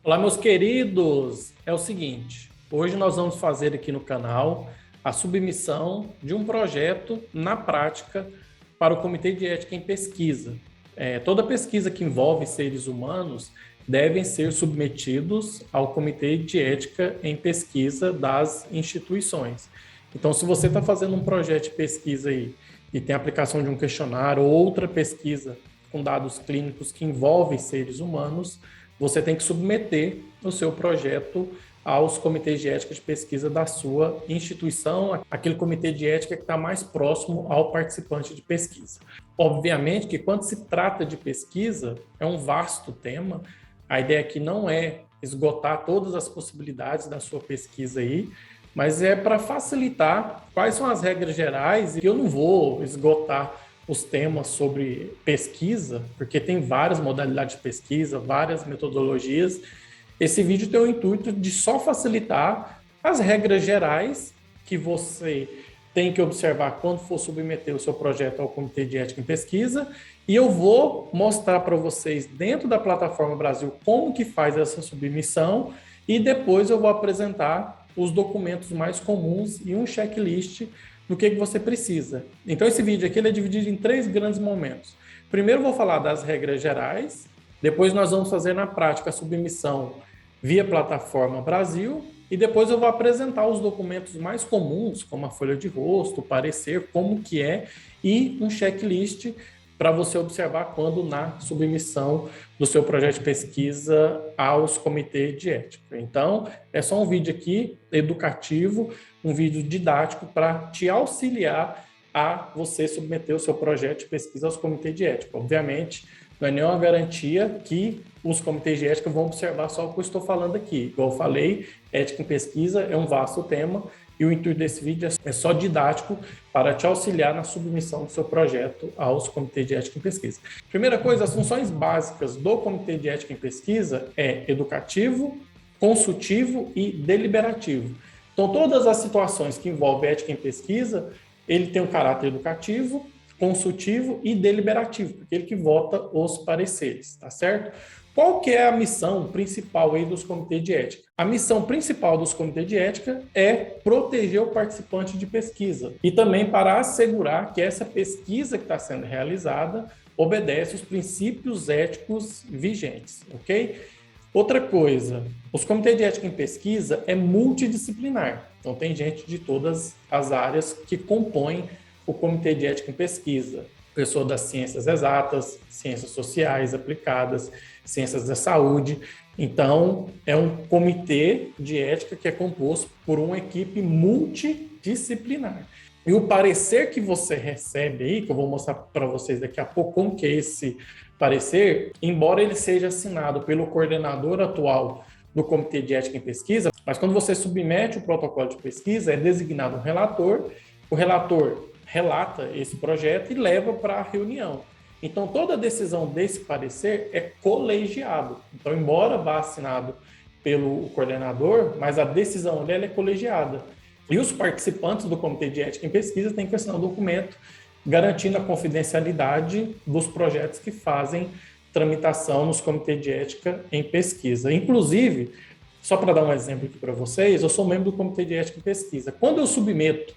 Olá, meus queridos! É o seguinte, hoje nós vamos fazer aqui no canal a submissão de um projeto na prática para o Comitê de Ética em Pesquisa. Toda pesquisa que envolve seres humanos devem ser submetidos ao Comitê de Ética em Pesquisa das instituições. Então, se você está fazendo um projeto de pesquisa aí e tem a aplicação de um questionário ou outra pesquisa com dados clínicos que envolvem seres humanos, você tem que submeter o seu projeto aos comitês de ética de pesquisa da sua instituição, aquele comitê de ética que está mais próximo ao participante de pesquisa. Obviamente que quando se trata de pesquisa, é um vasto tema, a ideia aqui não é esgotar todas as possibilidades da sua pesquisa aí, mas é para facilitar quais são as regras gerais, e eu não vou esgotar os temas sobre pesquisa, porque tem várias modalidades de pesquisa, várias metodologias. Esse vídeo tem o intuito de só facilitar as regras gerais que você tem que observar quando for submeter o seu projeto ao Comitê de Ética em Pesquisa, e eu vou mostrar para vocês dentro da plataforma Brasil como que faz essa submissão, e depois eu vou apresentar os documentos mais comuns e um checklist do que você precisa. Então, esse vídeo aqui ele é dividido em 3 grandes momentos. Primeiro, eu vou falar das regras gerais, depois nós vamos fazer na prática a submissão via plataforma Brasil, e depois eu vou apresentar os documentos mais comuns, como a folha de rosto, o parecer, como que é, e um checklist para você observar quando na submissão do seu projeto de pesquisa aos comitês de ética. Então, é só um vídeo aqui educativo, um vídeo didático para te auxiliar a você submeter o seu projeto de pesquisa aos comitês de ética. Obviamente, não é nenhuma garantia que os comitês de ética vão observar só o que eu estou falando aqui. Igual eu falei, ética em pesquisa é um vasto tema, e o intuito desse vídeo é só didático para te auxiliar na submissão do seu projeto aos comitês de ética em pesquisa. Primeira coisa, as funções básicas do Comitê de Ética em Pesquisa é educativo, consultivo e deliberativo. Então, todas as situações que envolvem ética em pesquisa, ele tem um caráter educativo, consultivo e deliberativo, porque ele que vota os pareceres, tá certo? Qual que é a missão principal aí dos comitês de ética? A missão principal dos comitês de ética é proteger o participante de pesquisa e também para assegurar que essa pesquisa que está sendo realizada obedece os princípios éticos vigentes, ok? Outra coisa, os comitês de ética em pesquisa é multidisciplinar, então tem gente de todas as áreas que compõem o comitê de ética em pesquisa. Pessoa das ciências exatas, ciências sociais aplicadas, ciências da saúde. Então, é um comitê de ética que é composto por uma equipe multidisciplinar. E o parecer que você recebe aí, que eu vou mostrar para vocês daqui a pouco como que é esse parecer, embora ele seja assinado pelo coordenador atual do Comitê de Ética em Pesquisa, mas quando você submete o protocolo de pesquisa, é designado um relator, o relator relata esse projeto e leva para a reunião. Então, toda decisão desse parecer é colegiado. Então, embora vá assinado pelo coordenador, mas a decisão dela é colegiada. E os participantes do Comitê de Ética em Pesquisa têm que assinar um documento garantindo a confidencialidade dos projetos que fazem tramitação nos comitês de ética em pesquisa. Inclusive, só para dar um exemplo aqui para vocês, eu sou membro do Comitê de Ética em Pesquisa. Quando eu submeto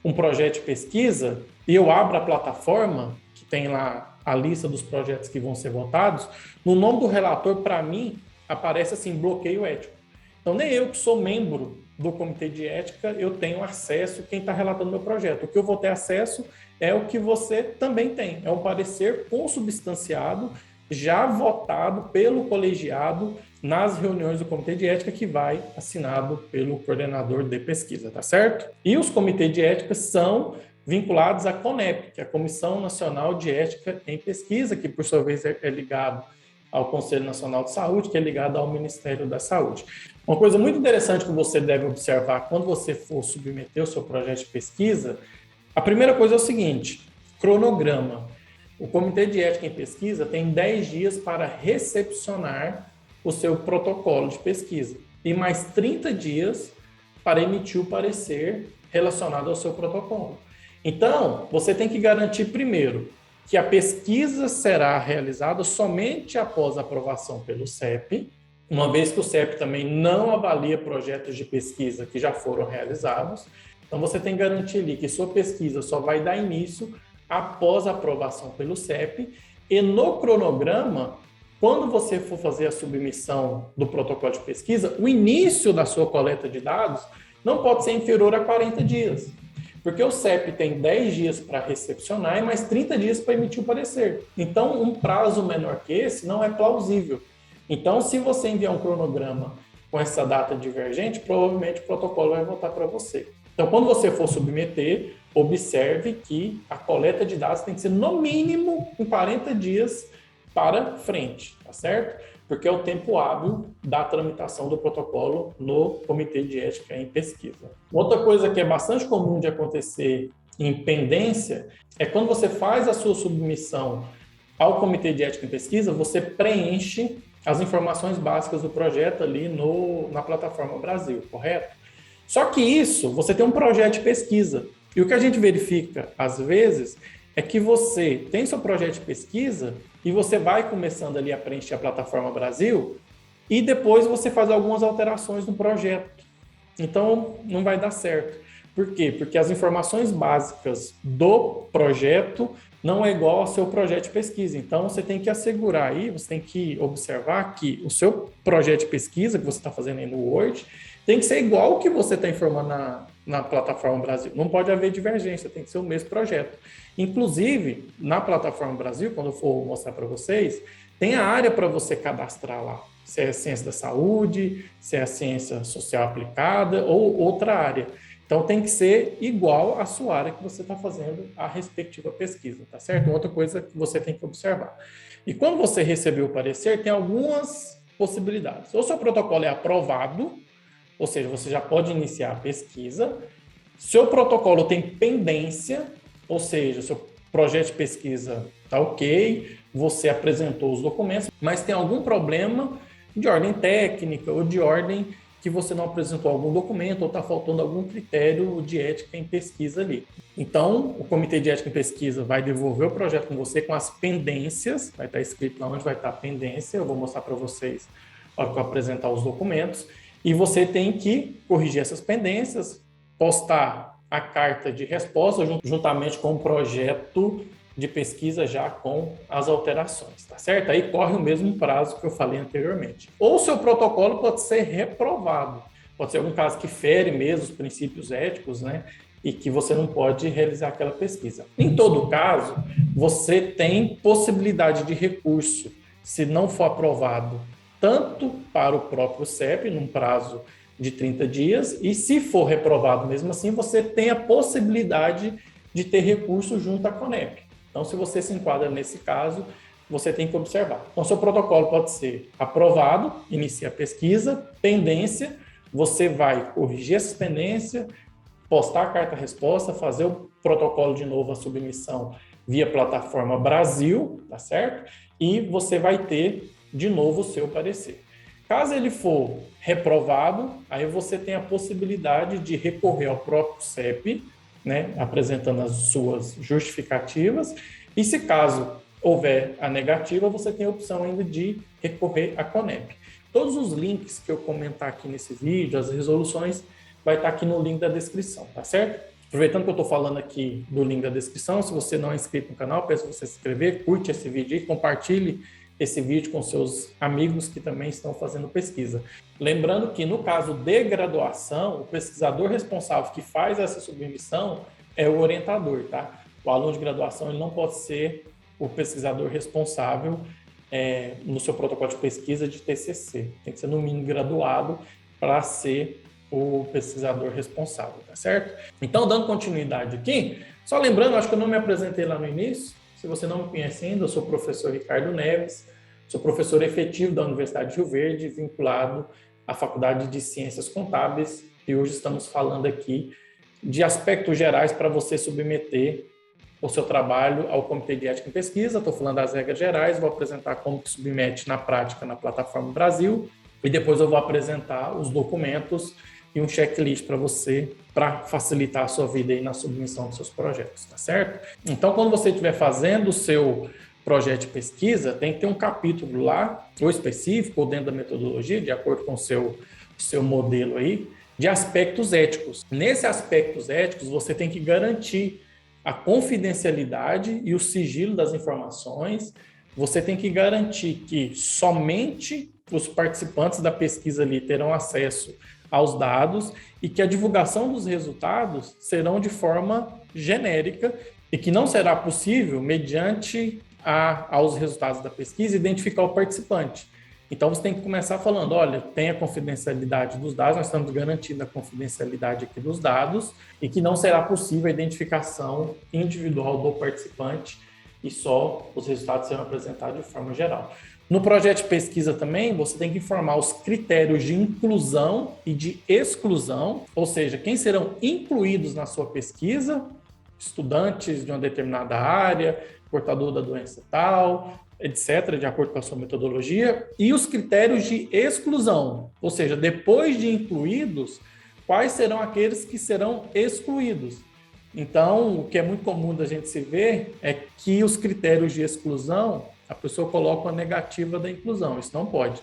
um projeto de pesquisa e eu abro a plataforma, que tem lá a lista dos projetos que vão ser votados, no nome do relator, para mim, aparece assim, bloqueio ético. Então, nem eu que sou membro do Comitê de Ética, eu tenho acesso quem está relatando meu projeto. O que eu vou ter acesso é o que você também tem. É um parecer consubstanciado, já votado pelo colegiado nas reuniões do Comitê de Ética, que vai assinado pelo coordenador de pesquisa, tá certo? E os comitês de ética são vinculados à CONEP, que é a Comissão Nacional de Ética em Pesquisa, que por sua vez é ligado ao Conselho Nacional de Saúde, que é ligado ao Ministério da Saúde. Uma coisa muito interessante que você deve observar quando você for submeter o seu projeto de pesquisa, a primeira coisa é o seguinte, cronograma. O Comitê de Ética em Pesquisa tem 10 dias para recepcionar o seu protocolo de pesquisa e mais 30 dias para emitir o parecer relacionado ao seu protocolo. Então, você tem que garantir primeiro que a pesquisa será realizada somente após a aprovação pelo CEP, uma vez que o CEP também não avalia projetos de pesquisa que já foram realizados. Então, você tem que garantir ali que sua pesquisa só vai dar início após a aprovação pelo CEP, e no cronograma, quando você for fazer a submissão do protocolo de pesquisa, o início da sua coleta de dados não pode ser inferior a 40 dias, porque o CEP tem 10 dias para recepcionar e mais 30 dias para emitir o parecer. Então, um prazo menor que esse não é plausível. Então, se você enviar um cronograma com essa data divergente, provavelmente o protocolo vai voltar para você. Então, quando você for submeter, observe que a coleta de dados tem que ser no mínimo em 40 dias para frente, tá certo? Porque é o tempo hábil da tramitação do protocolo no Comitê de Ética em Pesquisa. Outra coisa que é bastante comum de acontecer em pendência é quando você faz a sua submissão ao Comitê de Ética em Pesquisa, você preenche as informações básicas do projeto ali na plataforma Brasil, correto? Só que isso, você tem um projeto de pesquisa. E o que a gente verifica, às vezes, é que você tem seu projeto de pesquisa e você vai começando ali a preencher a plataforma Brasil e depois você faz algumas alterações no projeto. Então, não vai dar certo. Por quê? Porque as informações básicas do projeto não é igual ao seu projeto de pesquisa. Então, você tem que assegurar aí, você tem que observar que o seu projeto de pesquisa que você está fazendo aí no Word tem que ser igual ao que você está informando na plataforma Brasil. Não pode haver divergência, tem que ser o mesmo projeto. Inclusive, na plataforma Brasil, quando eu for mostrar para vocês, tem a área para você cadastrar lá. Se é ciência da saúde, se é a ciência social aplicada ou outra área. Então, tem que ser igual à sua área que você está fazendo a respectiva pesquisa, tá certo? Outra coisa que você tem que observar. E quando você receber o parecer, tem algumas possibilidades. Ou seu protocolo é aprovado, ou seja, você já pode iniciar a pesquisa. Seu protocolo tem pendência, ou seja, seu projeto de pesquisa está ok, você apresentou os documentos, mas tem algum problema de ordem técnica ou de ordem que você não apresentou algum documento ou está faltando algum critério de ética em pesquisa ali. Então, o Comitê de Ética em Pesquisa vai devolver o projeto com você com as pendências, vai estar escrito lá onde vai estar a pendência, eu vou mostrar para vocês na hora que eu apresentar os documentos, e você tem que corrigir essas pendências, postar a carta de resposta juntamente com o projeto de pesquisa já com as alterações, tá certo? Aí corre o mesmo prazo que eu falei anteriormente. Ou seu protocolo pode ser reprovado, pode ser algum caso que fere mesmo os princípios éticos, né? E que você não pode realizar aquela pesquisa. Em todo caso, você tem possibilidade de recurso, se não for aprovado, tanto para o próprio CEP, num prazo de 30 dias, e se for reprovado mesmo assim, você tem a possibilidade de ter recurso junto à CONEP. Então, se você se enquadra nesse caso, você tem que observar. Então, seu protocolo pode ser aprovado, inicia a pesquisa, pendência, você vai corrigir essa pendência, postar a carta-resposta, fazer o protocolo de novo, a submissão via plataforma Brasil, tá certo? E você vai ter de novo o seu parecer. Caso ele for reprovado, aí você tem a possibilidade de recorrer ao próprio CEP, né, apresentando as suas justificativas, e se caso houver a negativa, você tem a opção ainda de recorrer à CONEP. Todos os links que eu comentar aqui nesse vídeo, as resoluções, vai estar aqui no link da descrição, tá certo? Aproveitando que eu estou falando aqui do link da descrição, se você não é inscrito no canal, peço você se inscrever, curte esse vídeo e compartilhe esse vídeo com seus amigos que também estão fazendo pesquisa. Lembrando que, no caso de graduação, o pesquisador responsável que faz essa submissão é o orientador, tá? O aluno de graduação ele não pode ser o pesquisador responsável no seu protocolo de pesquisa de TCC. Tem que ser, no mínimo, graduado para ser o pesquisador responsável, tá certo? Então, dando continuidade aqui, só lembrando, acho que eu não me apresentei lá no início. Se você não me conhece ainda, eu sou o professor Ricardo Neves, sou professor efetivo da Universidade de Rio Verde, vinculado à Faculdade de Ciências Contábeis, e hoje estamos falando aqui de aspectos gerais para você submeter o seu trabalho ao Comitê de Ética em Pesquisa. Estou falando das regras gerais, vou apresentar como que submete na prática na plataforma Brasil, e depois eu vou apresentar os documentos e um checklist para você, para facilitar a sua vida aí na submissão dos seus projetos, tá certo? Então, quando você estiver fazendo o seu projeto de pesquisa, tem que ter um capítulo lá, ou específico, ou dentro da metodologia, de acordo com o seu modelo aí, de aspectos éticos. Nesses aspectos éticos, você tem que garantir a confidencialidade e o sigilo das informações. Você tem que garantir que somente os participantes da pesquisa ali terão acesso aos dados e que a divulgação dos resultados serão de forma genérica e que não será possível, mediante aos resultados da pesquisa, identificar o participante. Então, você tem que começar falando, olha, tem a confidencialidade dos dados, nós estamos garantindo a confidencialidade aqui dos dados e que não será possível a identificação individual do participante e só os resultados serão apresentados de forma geral. No projeto de pesquisa também, você tem que informar os critérios de inclusão e de exclusão, ou seja, quem serão incluídos na sua pesquisa, estudantes de uma determinada área, portador da doença tal, etc., de acordo com a sua metodologia, e os critérios de exclusão, ou seja, depois de incluídos, quais serão aqueles que serão excluídos. Então, o que é muito comum da gente se ver é que os critérios de exclusão, a pessoa coloca uma negativa da inclusão, isso não pode.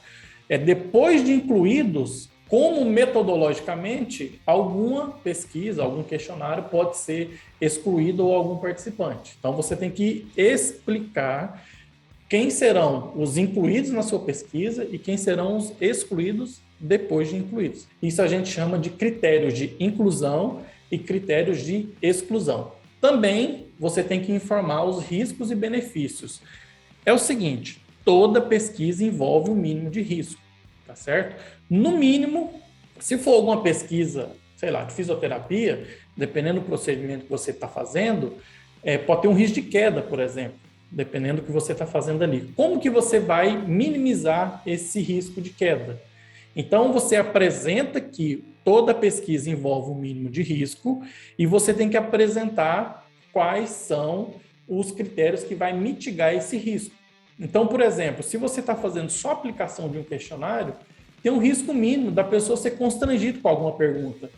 Depois de incluídos, como metodologicamente alguma pesquisa, algum questionário pode ser excluído ou algum participante. Então, você tem que explicar quem serão os incluídos na sua pesquisa e quem serão os excluídos depois de incluídos. Isso a gente chama de critérios de inclusão e critérios de exclusão. Também você tem que informar os riscos e benefícios. É o seguinte, toda pesquisa envolve um mínimo de risco, tá certo? No mínimo, se for alguma pesquisa, sei lá, de fisioterapia, dependendo do procedimento que você está fazendo, pode ter um risco de queda, por exemplo, dependendo do que você está fazendo ali. Como que você vai minimizar esse risco de queda? Então, você apresenta que toda pesquisa envolve um mínimo de risco e você tem que apresentar quais são os critérios que vai mitigar esse risco. Então, por exemplo, se você está fazendo só aplicação de um questionário, tem um risco mínimo da pessoa ser constrangida com alguma pergunta.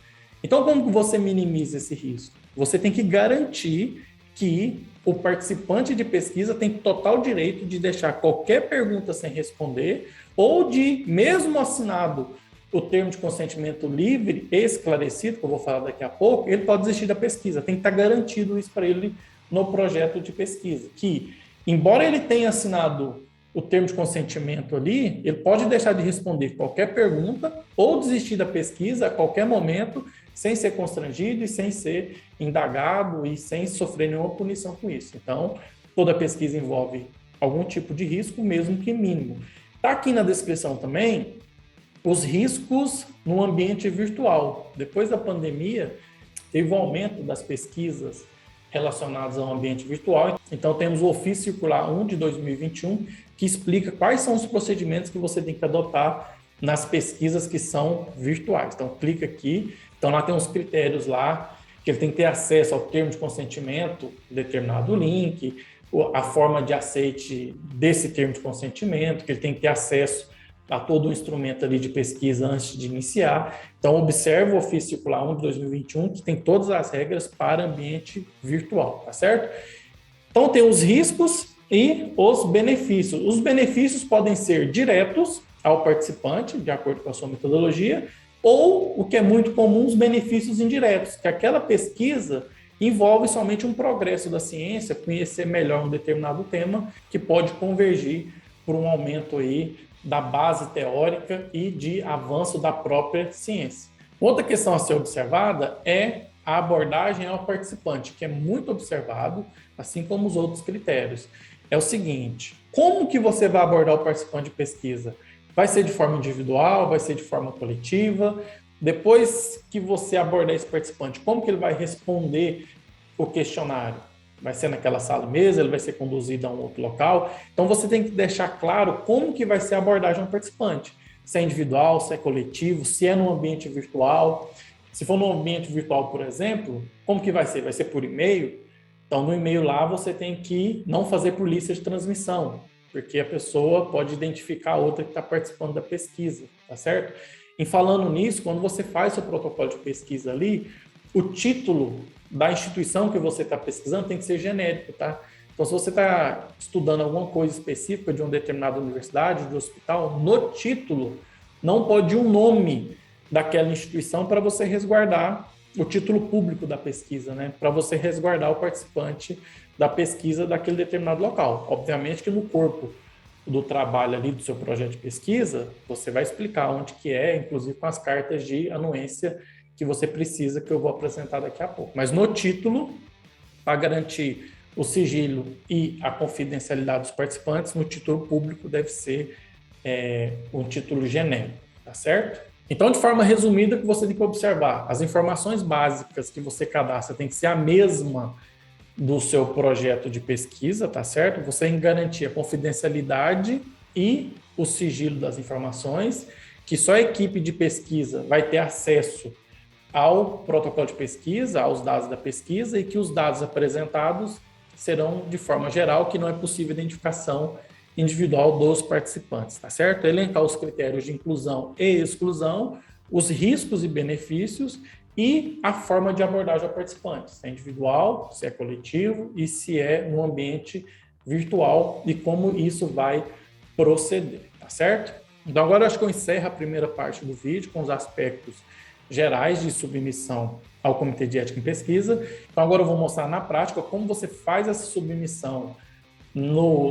Então, como você minimiza esse risco? Você tem que garantir que o participante de pesquisa tem total direito de deixar qualquer pergunta sem responder ou de, mesmo assinado o termo de consentimento livre e esclarecido, que eu vou falar daqui a pouco, ele pode desistir da pesquisa. Tem que estar garantido isso para ele no projeto de pesquisa, que, embora ele tenha assinado o termo de consentimento ali, ele pode deixar de responder qualquer pergunta ou desistir da pesquisa a qualquer momento, sem ser constrangido e sem ser indagado e sem sofrer nenhuma punição com isso. Então, toda pesquisa envolve algum tipo de risco, mesmo que mínimo. Está aqui na descrição também os riscos no ambiente virtual. Depois da pandemia, teve um aumento das pesquisas relacionadas ao ambiente virtual. Então, temos o Ofício Circular 1 de 2021, que explica quais são os procedimentos que você tem que adotar nas pesquisas que são virtuais. Então, clica aqui. Então, lá tem uns critérios lá, que ele tem que ter acesso ao termo de consentimento, determinado link, a forma de aceite desse termo de consentimento, que ele tem que ter acesso a todo o instrumento ali de pesquisa antes de iniciar. Então, observe o Ofício Circular 1 de 2021, que tem todas as regras para ambiente virtual, tá certo? Então, tem os riscos e os benefícios. Os benefícios podem ser diretos ao participante, de acordo com a sua metodologia, ou, o que é muito comum, os benefícios indiretos, que aquela pesquisa envolve somente um progresso da ciência, conhecer melhor um determinado tema, que pode convergir por um aumento aí da base teórica e de avanço da própria ciência. Outra questão a ser observada é a abordagem ao participante, que é muito observado, assim como os outros critérios. É o seguinte, como que você vai abordar o participante de pesquisa? Vai ser de forma individual, vai ser de forma coletiva? Depois que você abordar esse participante, como que ele vai responder o questionário? Vai ser naquela sala mesmo, ele vai ser conduzido a um outro local. Então, você tem que deixar claro como que vai ser a abordagem ao participante. Se é individual, se é coletivo, se é no ambiente virtual. Se for no ambiente virtual, por exemplo, como que vai ser? Vai ser por e-mail? Então, no e-mail lá, você tem que não fazer por lista de transmissão, porque a pessoa pode identificar a outra que está participando da pesquisa, tá certo? E falando nisso, quando você faz seu protocolo de pesquisa ali, o título da instituição que você está pesquisando tem que ser genérico, tá? Então, se você está estudando alguma coisa específica de uma determinada universidade, de hospital, no título não pode ir o nome daquela instituição para você resguardar o título público da pesquisa, né? Para você resguardar o participante da pesquisa daquele determinado local. Obviamente que no corpo do trabalho ali do seu projeto de pesquisa, você vai explicar onde que é, inclusive com as cartas de anuência que você precisa, que eu vou apresentar daqui a pouco. Mas no título, para garantir o sigilo e a confidencialidade dos participantes, no título público deve ser um título genérico, tá certo? Então, de forma resumida, que você tem que observar, as informações básicas que você cadastra tem que ser a mesma do seu projeto de pesquisa, tá certo? Você tem que garantir a confidencialidade e o sigilo das informações, que só a equipe de pesquisa vai ter acesso ao protocolo de pesquisa, aos dados da pesquisa, e que os dados apresentados serão de forma geral, que não é possível identificação individual dos participantes, tá certo? Elencar os critérios de inclusão e exclusão, os riscos e benefícios e a forma de abordagem ao participante, se é individual, se é coletivo e se é no ambiente virtual e como isso vai proceder, tá certo? Então agora eu acho que eu encerro a primeira parte do vídeo com os aspectos gerais de submissão ao Comitê de Ética em Pesquisa. Então agora eu vou mostrar na prática como você faz essa submissão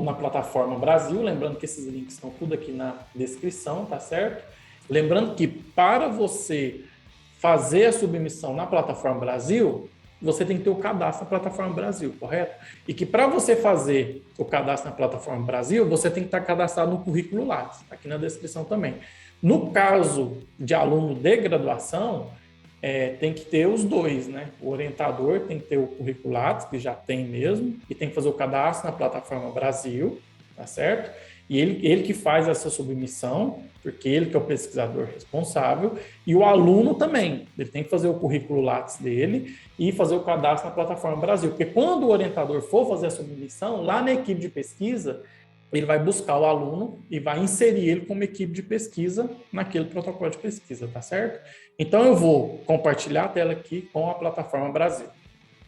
na plataforma Brasil, lembrando que esses links estão tudo aqui na descrição, tá certo? Lembrando que para você fazer a submissão na plataforma Brasil, você tem que ter o cadastro na plataforma Brasil, correto? E que para você fazer o cadastro na plataforma Brasil, você tem que estar cadastrado no currículo Lattes, aqui na descrição também. No caso de aluno de graduação, tem que ter os dois, né? O orientador tem que ter o currículo Lattes, que já tem mesmo, e tem que fazer o cadastro na plataforma Brasil, tá certo? E ele que faz essa submissão, porque ele que é o pesquisador responsável, e o aluno também, ele tem que fazer o currículo Lattes dele e fazer o cadastro na plataforma Brasil, porque quando o orientador for fazer a submissão, lá na equipe de pesquisa, ele vai buscar o aluno e vai inserir ele como equipe de pesquisa naquele protocolo de pesquisa, tá certo? Então, eu vou compartilhar a tela aqui com a plataforma Brasil.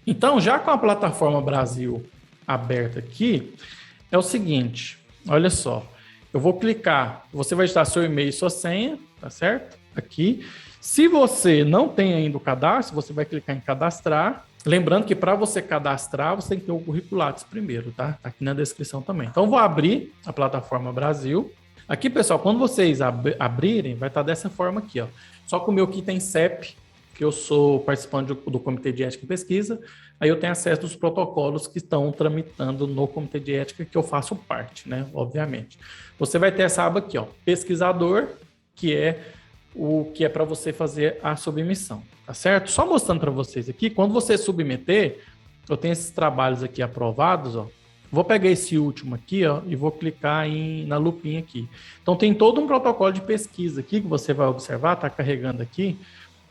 Então, já com a plataforma Brasil aberta aqui, é o seguinte, olha só, eu vou clicar, você vai digitar seu e-mail e sua senha, tá certo? Aqui. Se você não tem ainda o cadastro, você vai clicar em cadastrar. Lembrando que para você cadastrar, você tem que ter o currículo Lattes primeiro, tá? Tá aqui na descrição também. Então, vou abrir a plataforma Brasil. Aqui, pessoal, quando vocês abrirem, vai estar dessa forma aqui, ó. Só que o meu aqui tem CEP, que eu sou participante do Comitê de Ética e Pesquisa, aí eu tenho acesso aos protocolos que estão tramitando no Comitê de Ética, que eu faço parte, né? Obviamente. Você vai ter essa aba aqui, ó, pesquisador, que é o que é para você fazer a submissão, tá certo? Só mostrando para vocês aqui, quando você submeter, eu tenho esses trabalhos aqui aprovados, ó. Vou pegar esse último aqui, ó, e vou clicar na lupinha aqui. Então, tem todo um protocolo de pesquisa aqui que você vai observar, tá carregando aqui.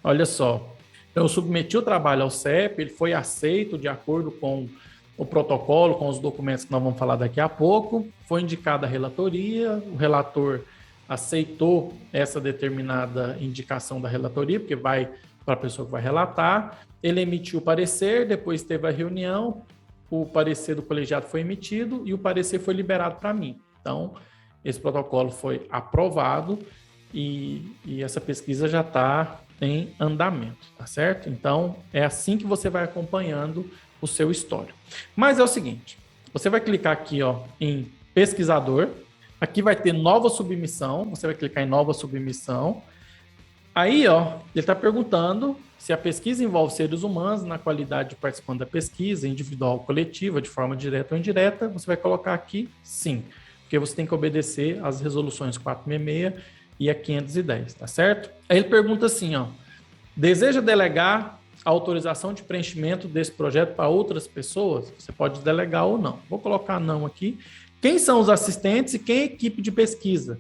Olha só, eu submeti o trabalho ao CEP, ele foi aceito de acordo com o protocolo, com os documentos que nós vamos falar daqui a pouco. Foi indicada a relatoria, o relator aceitou essa determinada indicação da relatoria, porque vai para a pessoa que vai relatar. Ele emitiu o parecer, depois teve a reunião, o parecer do colegiado foi emitido e o parecer foi liberado para mim. Então, esse protocolo foi aprovado e essa pesquisa já está em andamento, tá certo? Então, é assim que você vai acompanhando o seu histórico. Mas é o seguinte, você vai clicar aqui, ó, em pesquisador, aqui vai ter nova submissão, você vai clicar em nova submissão. Aí, ó, ele está perguntando se a pesquisa envolve seres humanos na qualidade de participante da pesquisa, individual ou coletiva, de forma direta ou indireta, você vai colocar aqui sim, porque você tem que obedecer às resoluções 466 e a 510, tá certo? Aí ele pergunta assim, ó, deseja delegar a autorização de preenchimento desse projeto para outras pessoas? Você pode delegar ou não. Vou colocar não aqui. Quem são os assistentes e quem é a equipe de pesquisa?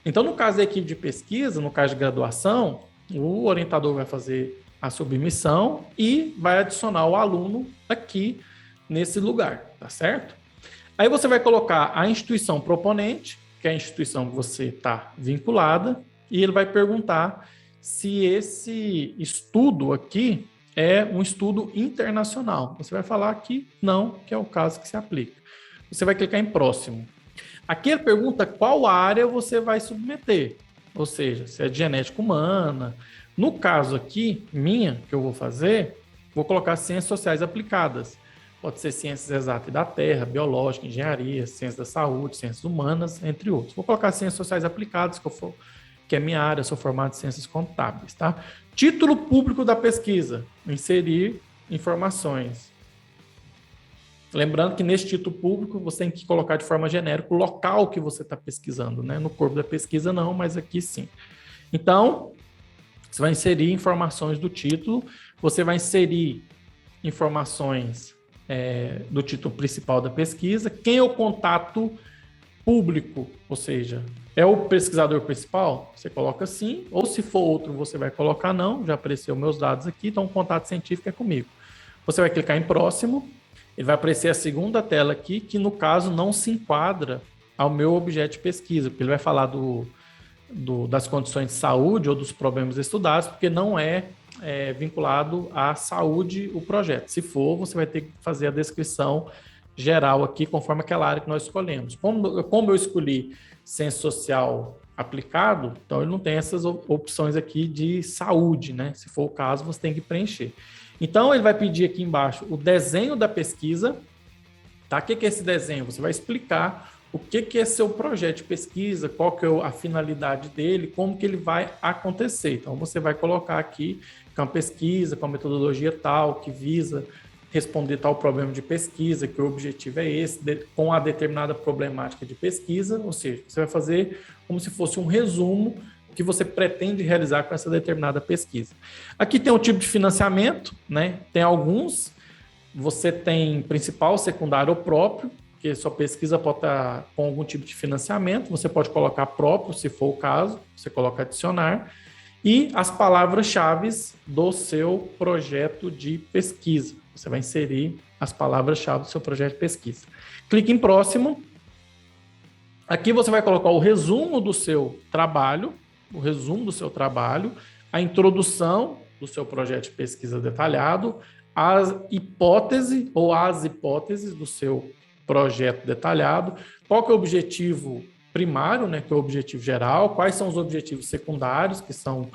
Então, no caso da equipe de pesquisa, no caso de graduação, o orientador vai fazer a submissão e vai adicionar o aluno aqui nesse lugar, tá certo? Aí você vai colocar a instituição proponente, que é a instituição que você está vinculada, e ele vai perguntar se esse estudo aqui é um estudo internacional. Você vai falar que não, que é o caso que se aplica. Você vai clicar em próximo. Aqui ele pergunta qual área você vai submeter, ou seja, se é de genética humana. No caso aqui, minha, que eu vou fazer, vou colocar ciências sociais aplicadas. Pode ser ciências exatas da terra, biológica, engenharia, ciências da saúde, ciências humanas, entre outros. Vou colocar ciências sociais aplicadas, que é minha área, sou formado em ciências contábeis, tá? Título público da pesquisa, inserir informações. Lembrando que nesse título público você tem que colocar de forma genérica o local que você está pesquisando, né? No corpo da pesquisa não, mas aqui sim. Então, você vai inserir informações do título, você vai inserir informações do título principal da pesquisa, quem é o contato público, ou seja, é o pesquisador principal? Você coloca sim, ou se for outro, você vai colocar não, já apareceu meus dados aqui, então o contato científico é comigo. Você vai clicar em próximo, ele vai aparecer a segunda tela aqui, que no caso não se enquadra ao meu objeto de pesquisa, porque ele vai falar das condições de saúde ou dos problemas estudados, porque não é vinculado à saúde o projeto. Se for, você vai ter que fazer a descrição geral aqui, conforme aquela área que nós escolhemos. Como eu escolhi ciência social aplicado, então ele não tem essas opções aqui de saúde, né? Se for o caso, você tem que preencher. Então, ele vai pedir aqui embaixo o desenho da pesquisa, tá? O que é esse desenho? Você vai explicar o que é seu projeto de pesquisa, qual que é a finalidade dele, como que ele vai acontecer. Então, você vai colocar aqui que é uma pesquisa com a metodologia tal, que visa responder tal problema de pesquisa, que o objetivo é esse, com a determinada problemática de pesquisa, ou seja, você vai fazer como se fosse um resumo que você pretende realizar com essa determinada pesquisa. Aqui tem o tipo de financiamento, né? Tem alguns, você tem principal, secundário ou próprio, que sua pesquisa pode estar com algum tipo de financiamento, você pode colocar próprio, se for o caso, você coloca adicionar, e as palavras-chave do seu projeto de pesquisa. Você vai inserir as palavras-chave do seu projeto de pesquisa. Clique em próximo. Aqui você vai colocar o resumo do seu trabalho, a introdução do seu projeto de pesquisa detalhado, as hipóteses do seu projeto detalhado, qual que é o objetivo primário, né, que é o objetivo geral, quais são os objetivos secundários, que são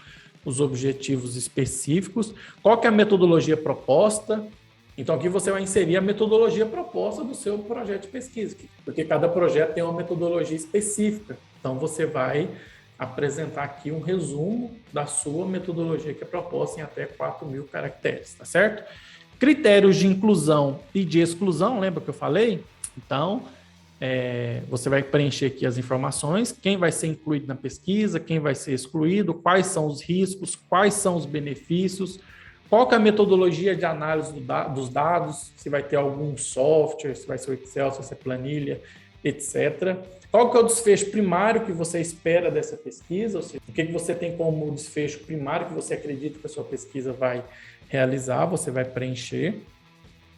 os objetivos específicos, qual que é a metodologia proposta. Então, aqui você vai inserir a metodologia proposta do seu projeto de pesquisa, porque cada projeto tem uma metodologia específica. Então, você vai apresentar aqui um resumo da sua metodologia que é proposta em até 4.000 caracteres, tá certo? Critérios de inclusão e de exclusão, lembra que eu falei? Então, você vai preencher aqui as informações, quem vai ser incluído na pesquisa, quem vai ser excluído, quais são os riscos, quais são os benefícios, qual que é a metodologia de análise dos dados, se vai ter algum software, se vai ser o Excel, se vai ser planilha, etc. Qual que é o desfecho primário que você espera dessa pesquisa, ou seja, o que você tem como desfecho primário que você acredita que a sua pesquisa vai realizar, você vai preencher.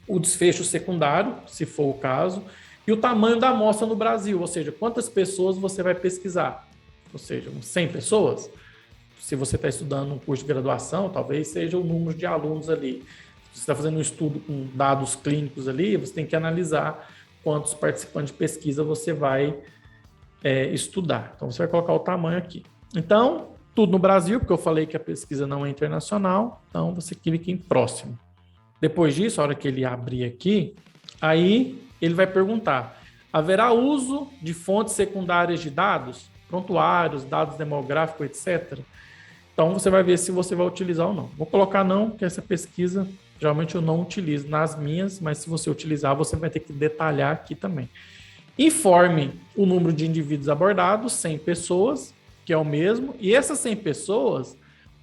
O desfecho secundário, se for o caso, e o tamanho da amostra no Brasil, ou seja, quantas pessoas você vai pesquisar, ou seja, 100 pessoas. Se você está estudando um curso de graduação, talvez seja o número de alunos ali. Se você está fazendo um estudo com dados clínicos ali, você tem que analisar quantos participantes de pesquisa você vai estudar. Então, você vai colocar o tamanho aqui. Então, tudo no Brasil, porque eu falei que a pesquisa não é internacional, então você clica em próximo. Depois disso, a hora que ele abrir aqui, aí ele vai perguntar: haverá uso de fontes secundárias de dados, prontuários, dados demográficos, etc.? Então, você vai ver se você vai utilizar ou não. Vou colocar não, porque essa pesquisa, geralmente eu não utilizo nas minhas, mas se você utilizar, você vai ter que detalhar aqui também. Informe o número de indivíduos abordados, 100 pessoas, que é o mesmo, e essas 100 pessoas,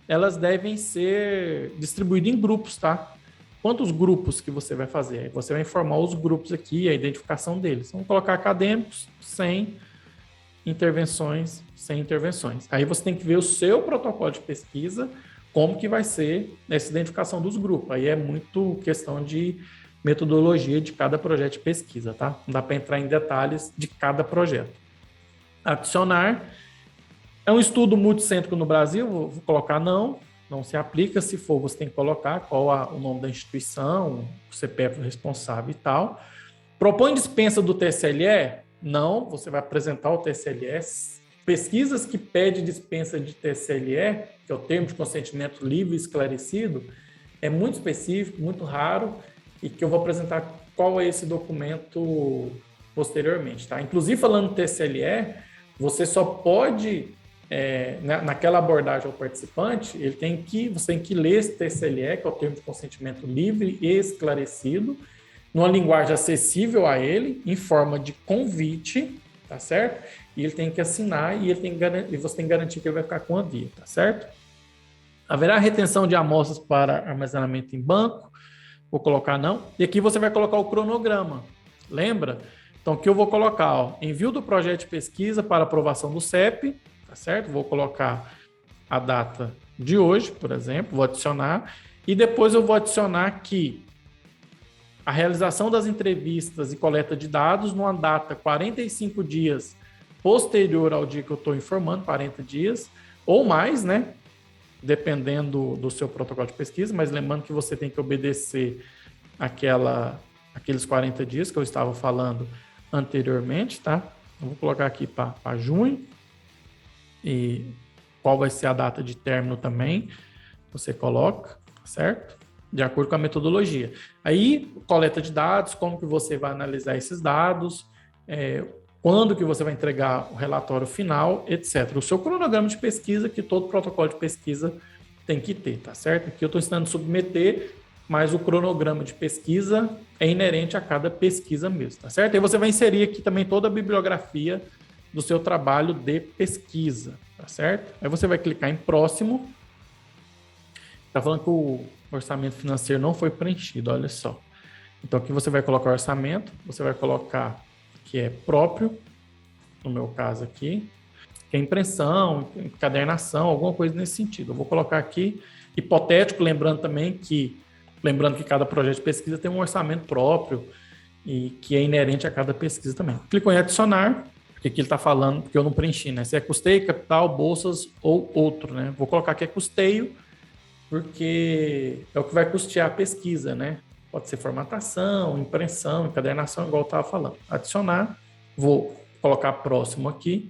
elas devem ser distribuídas em grupos, tá? Quantos grupos que você vai fazer? Você vai informar os grupos aqui, a identificação deles. Vamos colocar acadêmicos, 100 intervenções, 100 intervenções. Aí você tem que ver o seu protocolo de pesquisa, como que vai ser essa identificação dos grupos. Aí é muito questão de metodologia de cada projeto de pesquisa, tá? Não dá para entrar em detalhes de cada projeto. Adicionar. É um estudo multicêntrico no Brasil? Vou colocar não. não se aplica. Se for, você tem que colocar qual o nome da instituição, o CPF responsável e tal. Propõe dispensa do TSLE? Não, você vai apresentar o TSLE. Pesquisas que pedem dispensa de TSLE, que é o termo de consentimento livre e esclarecido, é muito específico, muito raro, e que eu vou apresentar qual é esse documento posteriormente, tá? Inclusive, falando do TSLE, você só pode, naquela abordagem ao participante, você tem que ler esse TSLE, que é o termo de consentimento livre e esclarecido, numa linguagem acessível a ele, em forma de convite, tá certo? E ele tem que assinar e você tem que garantir que ele vai ficar com a via, tá certo? Haverá retenção de amostras para armazenamento em banco? Vou colocar não. E aqui você vai colocar o cronograma. Lembra? Então, aqui eu vou colocar, ó, envio do projeto de pesquisa para aprovação do CEP, tá certo? Vou colocar a data de hoje, por exemplo, vou adicionar. E depois eu vou adicionar aqui a realização das entrevistas e coleta de dados numa data 45 dias posterior ao dia que eu estou informando, 40 dias, ou mais, né? Dependendo do seu protocolo de pesquisa, mas lembrando que você tem que obedecer aqueles 40 dias que eu estava falando anteriormente, tá? Eu vou colocar aqui para junho, e qual vai ser a data de término também, você coloca, certo? De acordo com a metodologia. Aí, coleta de dados, como que você vai analisar esses dados, quando que você vai entregar o relatório final, etc. O seu cronograma de pesquisa, que todo protocolo de pesquisa tem que ter, tá certo? Aqui eu estou ensinando submeter, mas o cronograma de pesquisa é inerente a cada pesquisa mesmo, tá certo? Aí você vai inserir aqui também toda a bibliografia do seu trabalho de pesquisa, tá certo? Aí você vai clicar em próximo. Tá falando que o orçamento financeiro não foi preenchido, olha só. Então aqui você vai colocar o orçamento, você vai colocar que é próprio, no meu caso aqui, que é impressão, encadernação, alguma coisa nesse sentido. Eu vou colocar aqui hipotético, lembrando que cada projeto de pesquisa tem um orçamento próprio e que é inerente a cada pesquisa também. Clicou em adicionar, porque aqui ele está falando, porque eu não preenchi, né? Se é custeio, capital, bolsas ou outro, né? Vou colocar que é custeio, porque é o que vai custear a pesquisa, né? Pode ser formatação, impressão, encadernação, igual eu estava falando. Adicionar, vou colocar próximo aqui.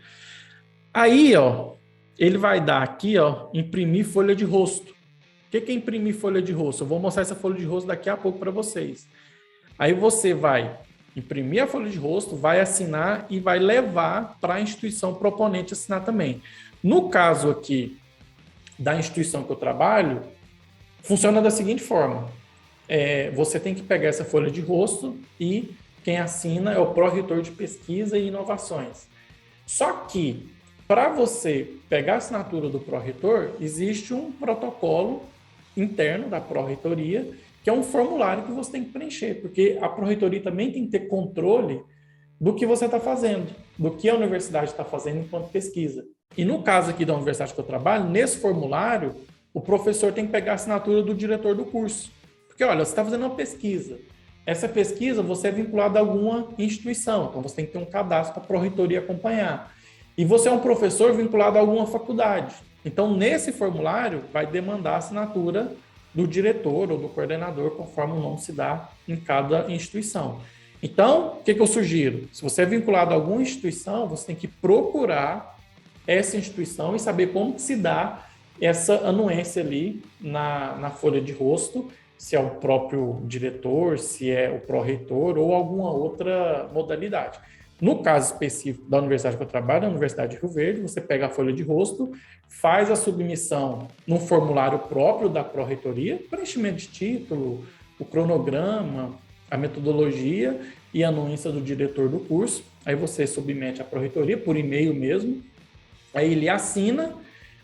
Aí, ó, ele vai dar aqui, ó, imprimir folha de rosto. O que é imprimir folha de rosto? Eu vou mostrar essa folha de rosto daqui a pouco para vocês. Aí você vai imprimir a folha de rosto, vai assinar e vai levar para a instituição proponente assinar também. No caso aqui da instituição que eu trabalho, funciona da seguinte forma. Você tem que pegar essa folha de rosto e quem assina é o pró-reitor de pesquisa e inovações. Só que, para você pegar a assinatura do pró-reitor, existe um protocolo interno da pró-reitoria, que é um formulário que você tem que preencher, porque a pró-reitoria também tem que ter controle do que você está fazendo, do que a universidade está fazendo enquanto pesquisa. E no caso aqui da universidade que eu trabalho, nesse formulário, o professor tem que pegar a assinatura do diretor do curso. Porque, olha, você está fazendo uma pesquisa. Essa pesquisa, você é vinculado a alguma instituição. Então, você tem que ter um cadastro para a pró-reitoria acompanhar. E você é um professor vinculado a alguma faculdade. Então, nesse formulário, vai demandar a assinatura do diretor ou do coordenador, conforme o nome se dá em cada instituição. Então, o que eu sugiro? Se você é vinculado a alguma instituição, você tem que procurar essa instituição e saber como se dá essa anuência ali na folha de rosto, se é o próprio diretor, se é o pró-reitor ou alguma outra modalidade. No caso específico da universidade que eu trabalho, a Universidade de Rio Verde, você pega a folha de rosto, faz a submissão num formulário próprio da pró-reitoria, preenchimento de título, o cronograma, a metodologia e a anuência do diretor do curso. Aí você submete à pró-reitoria por e-mail mesmo, aí ele assina.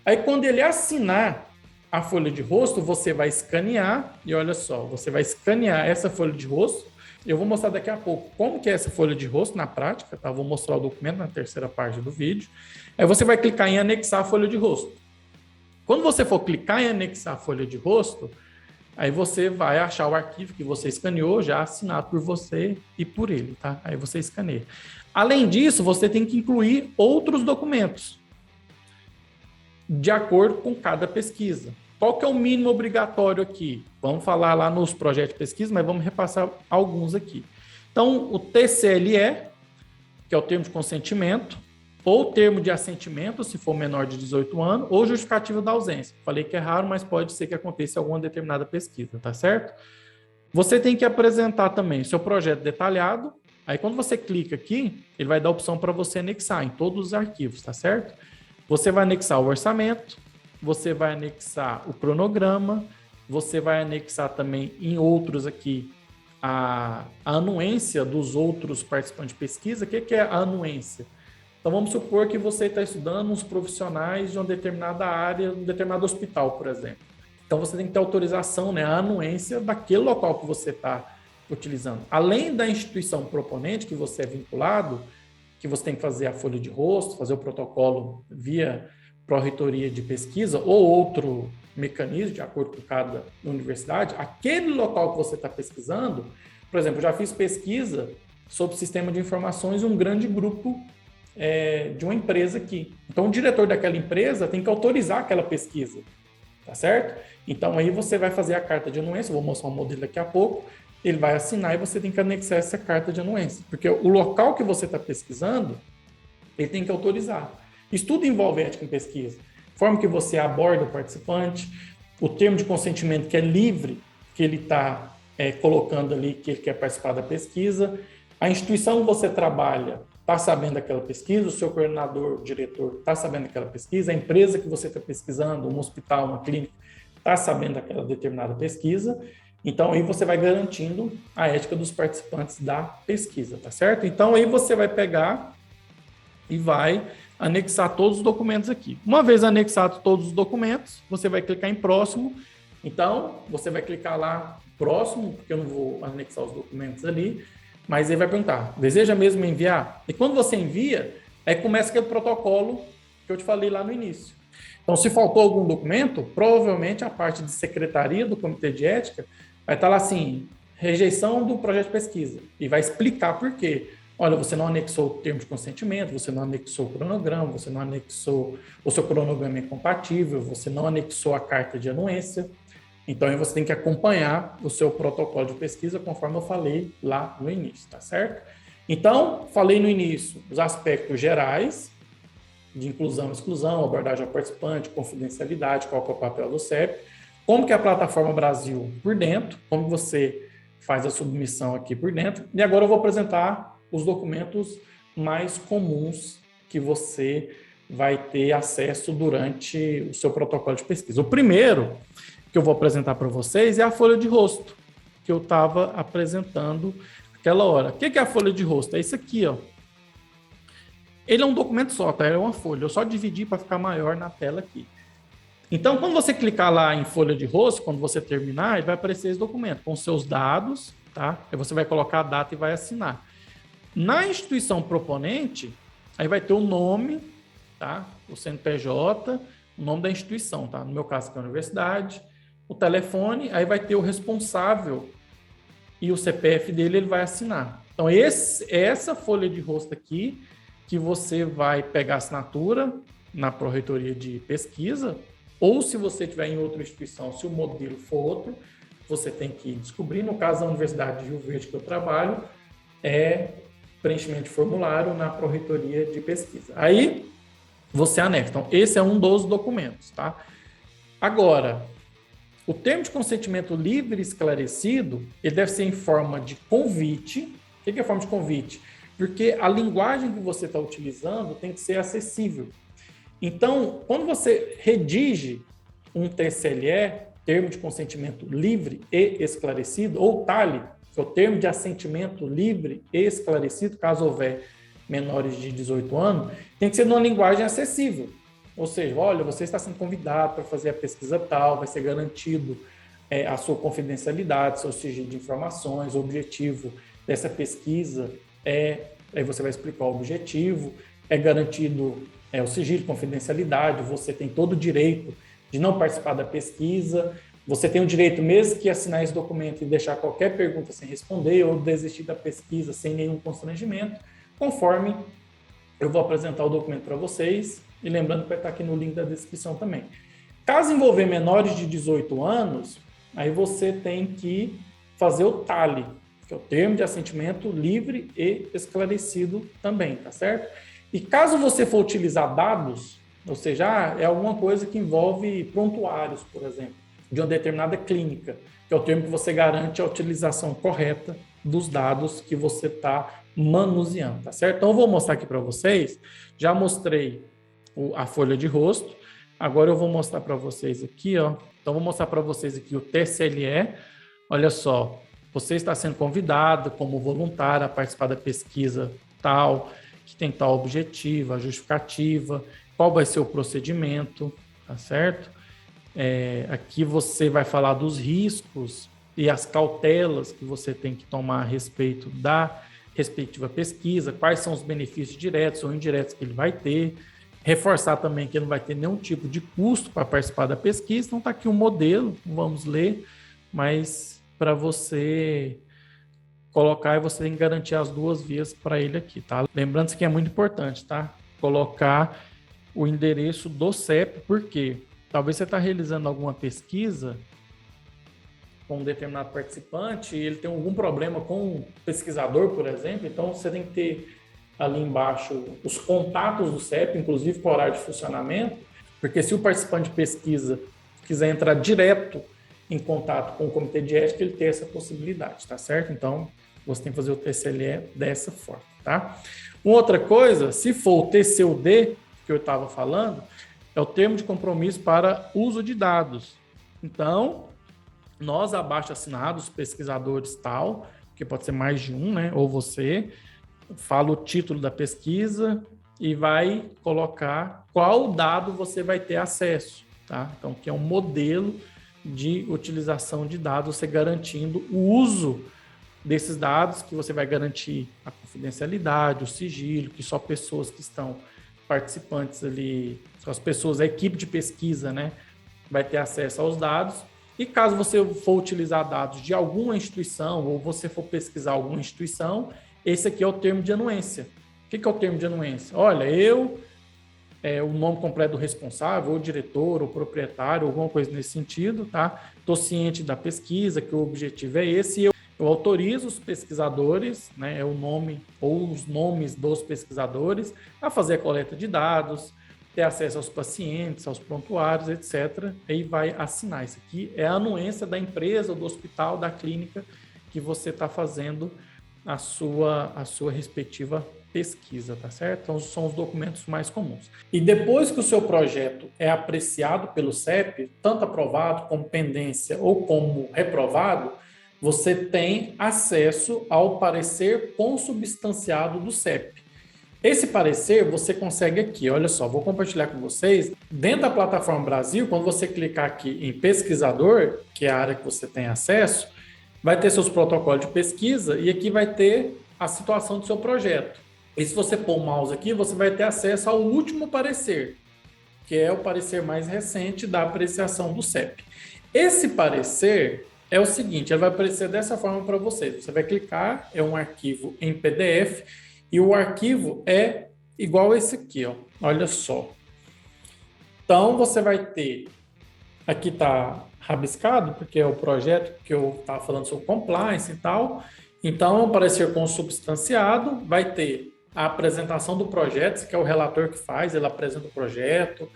Aí quando ele assinar a folha de rosto, você vai escanear, e olha só, você vai escanear essa folha de rosto. Eu vou mostrar daqui a pouco como que é essa folha de rosto na prática, tá? Vou mostrar o documento na terceira parte do vídeo. Aí você vai clicar em anexar a folha de rosto. Quando você for clicar em anexar a folha de rosto, aí você vai achar o arquivo que você escaneou, já assinado por você e por ele, tá? Aí você escaneia. Além disso, você tem que incluir outros documentos de acordo com cada pesquisa. qual que é o mínimo obrigatório aqui? Vamos falar lá nos projetos de pesquisa, mas vamos repassar alguns aqui. Então, o TCLE, que é o termo de consentimento, ou termo de assentimento, se for menor de 18 anos, ou justificativa da ausência. Falei que é raro, mas pode ser que aconteça em alguma determinada pesquisa, tá certo? Você tem que apresentar também seu projeto detalhado. Aí, quando você clica aqui, ele vai dar a opção para você anexar em todos os arquivos, tá certo? Você vai anexar o orçamento, você vai anexar o cronograma, você vai anexar também em outros aqui a anuência dos outros participantes de pesquisa. O que é a anuência? Então, vamos supor que você está estudando uns profissionais de uma determinada área, um determinado hospital, por exemplo. Então, você tem que ter autorização, né, a anuência daquele local que você está utilizando. Além da instituição proponente, que você é vinculado, que você tem que fazer a folha de rosto, fazer o protocolo via pró-reitoria de pesquisa ou outro mecanismo, de acordo com cada universidade, aquele local que você está pesquisando, por exemplo, eu já fiz pesquisa sobre sistema de informações em um grande grupo de uma empresa aqui. Então, o diretor daquela empresa tem que autorizar aquela pesquisa, tá certo? Então, aí você vai fazer a carta de anuência, eu vou mostrar um modelo daqui a pouco, ele vai assinar e você tem que anexar essa carta de anuência, porque o local que você está pesquisando, ele tem que autorizar. Isso tudo envolve ética em pesquisa. Forma que você aborda o participante, o termo de consentimento que é livre, que ele está colocando ali que ele quer participar da pesquisa, a instituição que você trabalha está sabendo daquela pesquisa, o seu coordenador, o diretor está sabendo daquela pesquisa, a empresa que você está pesquisando, um hospital, uma clínica, está sabendo daquela determinada pesquisa. Então, aí você vai garantindo a ética dos participantes da pesquisa, tá certo? Então, aí você vai pegar e vai anexar todos os documentos aqui. Uma vez anexados todos os documentos, você vai clicar em próximo. Então, você vai clicar lá próximo, porque eu não vou anexar os documentos ali, mas ele vai perguntar, deseja mesmo enviar? E quando você envia, aí começa aquele protocolo que eu te falei lá no início. Então, se faltou algum documento, provavelmente a parte de secretaria do Comitê de Ética vai estar lá assim, rejeição do projeto de pesquisa, e vai explicar por quê. Olha, você não anexou o termo de consentimento, você não anexou o cronograma, você não anexou, o seu cronograma é incompatível, você não anexou a carta de anuência. Então, aí você tem que acompanhar o seu protocolo de pesquisa, conforme eu falei lá no início, tá certo? Então, falei no início os aspectos gerais de inclusão e exclusão, abordagem ao participante, confidencialidade, qual que é o papel do CEP, como que é a plataforma Brasil por dentro, como você faz a submissão aqui por dentro. E agora eu vou apresentar os documentos mais comuns que você vai ter acesso durante o seu protocolo de pesquisa. O primeiro que eu vou apresentar para vocês é a folha de rosto, que eu estava apresentando naquela hora. O que é a folha de rosto? É isso aqui, ó. Ele é um documento só, tá? É uma folha. Eu só dividi para ficar maior na tela aqui. Então, quando você clicar lá em folha de rosto, quando você terminar, ele vai aparecer esse documento com seus dados, tá? Aí você vai colocar a data e vai assinar. Na instituição proponente, aí vai ter o nome, tá? O CNPJ, o nome da instituição, tá? No meu caso, aqui é a universidade, o telefone, aí vai ter o responsável e o CPF dele, ele vai assinar. Então, essa folha de rosto aqui, que você vai pegar a assinatura na pró-reitoria de pesquisa, ou se você estiver em outra instituição, se o modelo for outro, você tem que descobrir. No caso da Universidade de Rio Verde que eu trabalho, é preenchimento de formulário na pró-reitoria de pesquisa. Aí, você anexa. Então, esse é um dos documentos, tá? Agora, o termo de consentimento livre e esclarecido, ele deve ser em forma de convite. O que é forma de convite? Porque a linguagem que você está utilizando tem que ser acessível. Então, quando você redige um TCLE, termo de consentimento livre e esclarecido, ou TALE, que é o termo de assentimento livre e esclarecido, caso houver menores de 18 anos, tem que ser numa linguagem acessível. Ou seja, olha, você está sendo convidado para fazer a pesquisa tal, vai ser garantido a sua confidencialidade, seu sigilo de informações, o objetivo dessa pesquisa aí você vai explicar o objetivo, é garantido o sigilo de confidencialidade, você tem todo o direito de não participar da pesquisa, você tem o direito, mesmo que assinar esse documento e deixar qualquer pergunta sem responder ou desistir da pesquisa sem nenhum constrangimento, conforme eu vou apresentar o documento para vocês, e lembrando que vai estar aqui no link da descrição também. Caso envolver menores de 18 anos, aí você tem que fazer o TALI, que é o termo de assentimento livre e esclarecido também, tá certo? E caso você for utilizar dados, ou seja, é alguma coisa que envolve prontuários, por exemplo, de uma determinada clínica, que é o termo que você garante a utilização correta dos dados que você está manuseando, tá certo? Então, eu vou mostrar aqui para vocês, já mostrei a folha de rosto, agora eu vou mostrar para vocês aqui, ó. Então, vou mostrar para vocês aqui o TCLE. Olha só, você está sendo convidado como voluntário a participar da pesquisa tal, que tem tal objetivo, a justificativa, qual vai ser o procedimento, tá certo? Aqui você vai falar dos riscos e as cautelas que você tem que tomar a respeito da respectiva pesquisa, quais são os benefícios diretos ou indiretos que ele vai ter, reforçar também que ele não vai ter nenhum tipo de custo para participar da pesquisa. Então está aqui um modelo, vamos ler, mas para você colocar, você tem que garantir as duas vias para ele aqui, tá? Lembrando que é muito importante, tá? Colocar o endereço do CEP, porque talvez você está realizando alguma pesquisa com um determinado participante e ele tem algum problema com o pesquisador, por exemplo, então você tem que ter ali embaixo os contatos do CEP, inclusive com o horário de funcionamento, porque se o participante de pesquisa quiser entrar direto em contato com o comitê de ética, ele tem essa possibilidade, tá certo? Então, você tem que fazer o TCLE dessa forma, tá? Uma outra coisa, se for o TCUD, que eu estava falando, é o termo de compromisso para uso de dados. Então, nós abaixo assinados, pesquisadores tal, que pode ser mais de um, né? Ou você, fala o título da pesquisa e vai colocar qual dado você vai ter acesso, tá? Então, que é um modelo de utilização de dados, você garantindo o uso desses dados, que você vai garantir a confidencialidade, o sigilo, que só pessoas que estão participantes ali, só as pessoas, a equipe de pesquisa, né, vai ter acesso aos dados. E caso você for utilizar dados de alguma instituição ou você for pesquisar alguma instituição, esse aqui é o termo de anuência. O que é o termo de anuência? Olha, o nome completo do responsável, ou diretor, ou proprietário, alguma coisa nesse sentido, tá? Estou ciente da pesquisa, que o objetivo é esse, e eu autorizo os pesquisadores, né, é o nome ou os nomes dos pesquisadores, a fazer a coleta de dados, ter acesso aos pacientes, aos prontuários, etc. Aí vai assinar. Isso aqui é a anuência da empresa, do hospital, da clínica que você está fazendo a sua respectiva pesquisa, tá certo? Então, são os documentos mais comuns. E depois que o seu projeto é apreciado pelo CEP, tanto aprovado como pendência ou como reprovado, você tem acesso ao parecer consubstanciado do CEP. Esse parecer você consegue aqui, olha só, vou compartilhar com vocês. Dentro da plataforma Brasil, quando você clicar aqui em pesquisador, que é a área que você tem acesso, vai ter seus protocolos de pesquisa e aqui vai ter a situação do seu projeto. E se você pôr o mouse aqui, você vai ter acesso ao último parecer, que é o parecer mais recente da apreciação do CEP. Esse parecer é o seguinte, ele vai aparecer dessa forma para você. Você vai clicar, é um arquivo em PDF, e o arquivo é igual esse aqui, ó. Olha só. Então, você vai ter... Aqui está rabiscado, porque é o projeto que eu estava falando sobre compliance e tal. Então, é um parecer consubstanciado, vai ter a apresentação do projeto, que é o relator que faz, ele apresenta o projeto,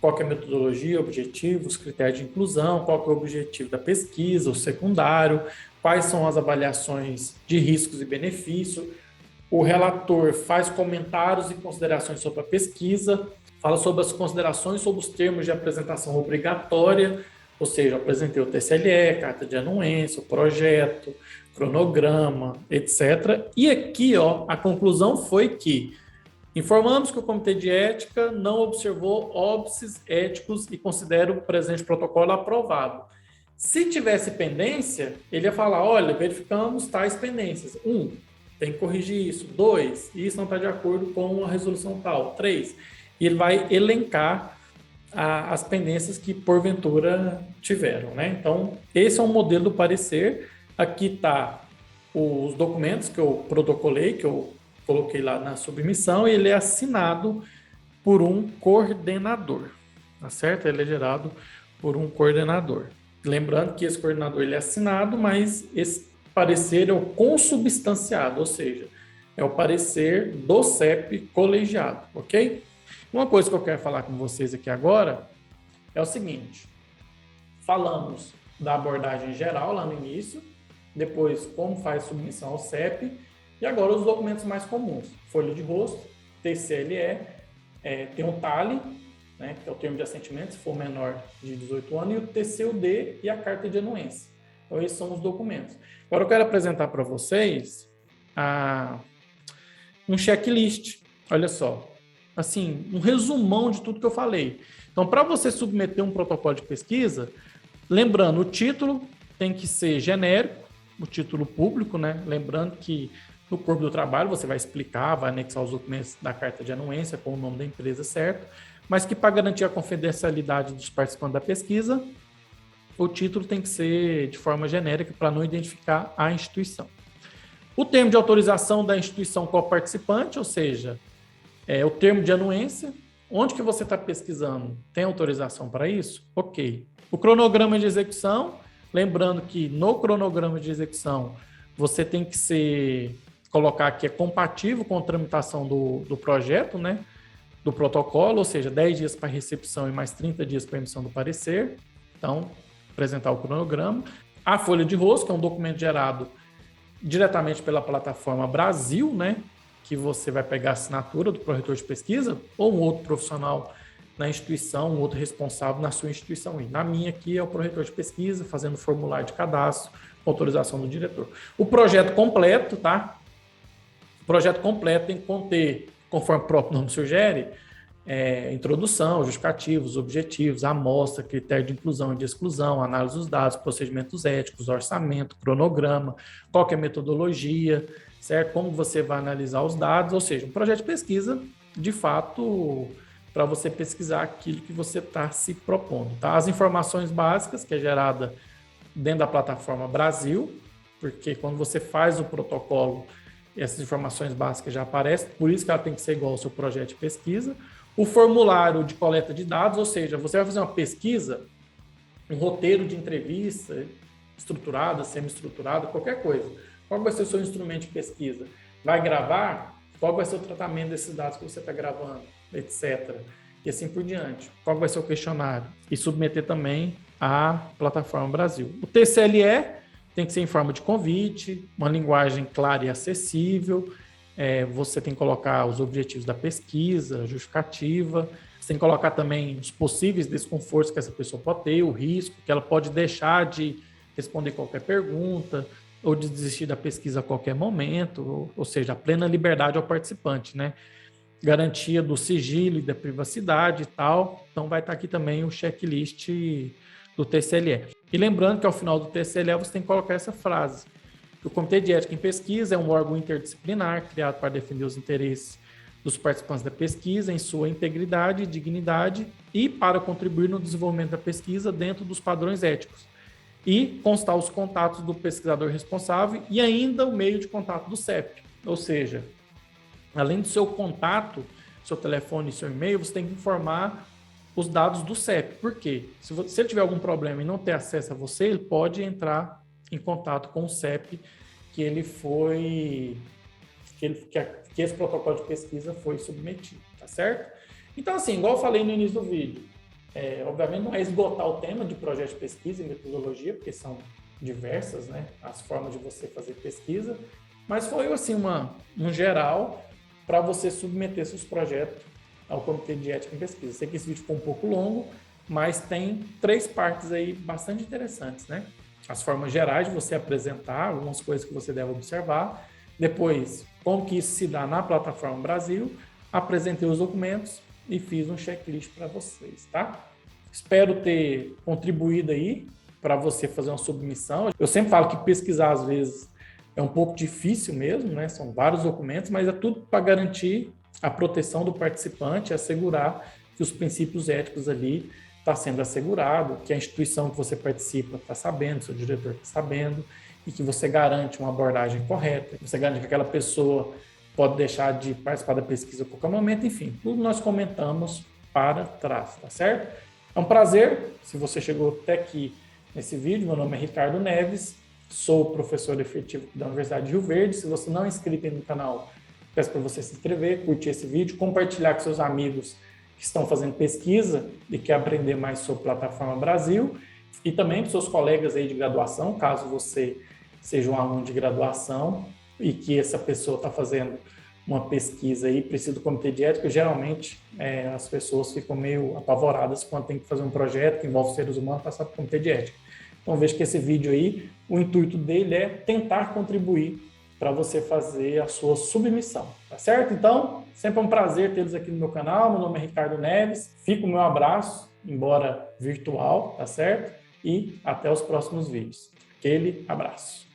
qual que é a metodologia, objetivos, critérios de inclusão, qual que é o objetivo da pesquisa, o secundário, quais são as avaliações de riscos e benefícios. O relator faz comentários e considerações sobre a pesquisa, fala sobre as considerações sobre os termos de apresentação obrigatória, ou seja, eu apresentei o TCLE, carta de anuência, o projeto, cronograma, etc. E aqui, ó, a conclusão foi que informamos que o Comitê de Ética não observou óbices éticos e considera o presente protocolo aprovado. Se tivesse pendência, ele ia falar, olha, verificamos tais pendências. 1, tem que corrigir isso. 2, isso não está de acordo com a resolução tal. 3, e ele vai elencar as pendências que porventura tiveram, né? Então, esse é um modelo do parecer. Aqui está os documentos que eu protocolei, que eu coloquei lá na submissão, e ele é assinado por um coordenador, tá certo? Ele é gerado por um coordenador. Lembrando que esse coordenador ele é assinado, mas esse parecer é o consubstanciado, ou seja, é o parecer do CEP colegiado, ok? Uma coisa que eu quero falar com vocês aqui agora é o seguinte: falamos da abordagem geral lá no início, depois como faz submissão ao CEP, e agora os documentos mais comuns: folha de rosto, TCLE, tem o TALE, né, que é o termo de assentimento, se for menor de 18 anos, e o TCUD e a carta de anuência. Então, esses são os documentos. Agora, eu quero apresentar para vocês um checklist. Olha só, assim, um resumão de tudo que eu falei. Então, para você submeter um protocolo de pesquisa, lembrando, o título tem que ser genérico, o título público, né? Lembrando que no corpo do trabalho você vai explicar, vai anexar os documentos da carta de anuência com o nome da empresa certo, mas que para garantir a confidencialidade dos participantes da pesquisa, o título tem que ser de forma genérica para não identificar a instituição. O termo de autorização da instituição coparticipante, ou seja, o termo de anuência, onde que você está pesquisando, tem autorização para isso? Ok. O cronograma de execução, lembrando que no cronograma de execução você tem que colocar que é compatível com a tramitação do projeto, né? Do protocolo, ou seja, 10 dias para recepção e mais 30 dias para emissão do parecer. Então, apresentar o cronograma. A folha de rosto, que é um documento gerado diretamente pela plataforma Brasil, né? Que você vai pegar a assinatura do proretor de pesquisa ou um outro profissional na instituição, um outro responsável na sua instituição. E na minha aqui é o proretor de pesquisa, fazendo formulário de cadastro, com autorização do diretor. O projeto completo, tá? O projeto completo tem que conter, conforme o próprio nome sugere, introdução, justificativos, objetivos, amostra, critério de inclusão e de exclusão, análise dos dados, procedimentos éticos, orçamento, cronograma, qual que é a metodologia, certo? Como você vai analisar os dados, ou seja, um projeto de pesquisa, de fato, para você pesquisar aquilo que você está se propondo, tá? As informações básicas, que é gerada dentro da plataforma Brasil, porque quando você faz o protocolo, essas informações básicas já aparecem, por isso que ela tem que ser igual ao seu projeto de pesquisa. O formulário de coleta de dados, ou seja, você vai fazer uma pesquisa, um roteiro de entrevista, estruturada, semi-estruturada, qualquer coisa. Qual vai ser o seu instrumento de pesquisa? Vai gravar? Qual vai ser o tratamento desses dados que você está gravando, etc. E assim por diante. Qual vai ser o questionário? E submeter também à plataforma Brasil. O TCLE tem que ser em forma de convite, uma linguagem clara e acessível. Você tem que colocar os objetivos da pesquisa, justificativa. Você tem que colocar também os possíveis desconfortos que essa pessoa pode ter, o risco, que ela pode deixar de responder qualquer pergunta ou de desistir da pesquisa a qualquer momento, ou seja, a plena liberdade ao participante, né? Garantia do sigilo e da privacidade e tal. Então vai estar aqui também o checklist do TCLE. E lembrando que ao final do TCLE você tem que colocar essa frase: que o Comitê de Ética em Pesquisa é um órgão interdisciplinar criado para defender os interesses dos participantes da pesquisa em sua integridade e dignidade e para contribuir no desenvolvimento da pesquisa dentro dos padrões éticos e constar os contatos do pesquisador responsável e ainda o meio de contato do CEP. Ou seja, além do seu contato, seu telefone e seu e-mail, você tem que informar os dados do CEP. Por quê? Se ele tiver algum problema e não ter acesso a você, ele pode entrar em contato com o CEP que esse protocolo de pesquisa foi submetido, tá certo? Então, assim, igual eu falei no início do vídeo, obviamente não é esgotar o tema de projeto de pesquisa e metodologia, porque são diversas, né, as formas de você fazer pesquisa, mas foi, assim, um geral para você submeter seus projetos ao Comitê de Ética em Pesquisa. Sei que esse vídeo ficou um pouco longo, mas tem 3 partes aí bastante interessantes, né? As formas gerais de você apresentar, algumas coisas que você deve observar. Depois, como que isso se dá na plataforma Brasil. Apresentei os documentos e fiz um checklist para vocês, tá? Espero ter contribuído aí para você fazer uma submissão. Eu sempre falo que pesquisar, às vezes, é um pouco difícil mesmo, né? São vários documentos, mas é tudo para garantir a proteção do participante, assegurar que os princípios éticos ali está sendo assegurado, que a instituição que você participa está sabendo, seu diretor está sabendo, e que você garante uma abordagem correta, que você garante que aquela pessoa pode deixar de participar da pesquisa a qualquer momento, enfim, tudo nós comentamos para trás, tá certo? É um prazer, se você chegou até aqui nesse vídeo. Meu nome é Ricardo Neves, sou professor efetivo da Universidade de Rio Verde. Se você não é inscrito no canal, peço para você se inscrever, curtir esse vídeo, compartilhar com seus amigos que estão fazendo pesquisa e quer aprender mais sobre Plataforma Brasil, e também para seus colegas aí de graduação, caso você seja um aluno de graduação e que essa pessoa está fazendo uma pesquisa aí, precisa do comitê de ética. Geralmente as pessoas ficam meio apavoradas quando tem que fazer um projeto que envolve seres humanos, passar para o comitê de ética. Então veja que esse vídeo aí, o intuito dele é tentar contribuir para você fazer a sua submissão, tá certo? Então, sempre é um prazer tê-los aqui no meu canal. Meu nome é Ricardo Neves, fica o meu abraço, embora virtual, tá certo? E até os próximos vídeos. Aquele abraço.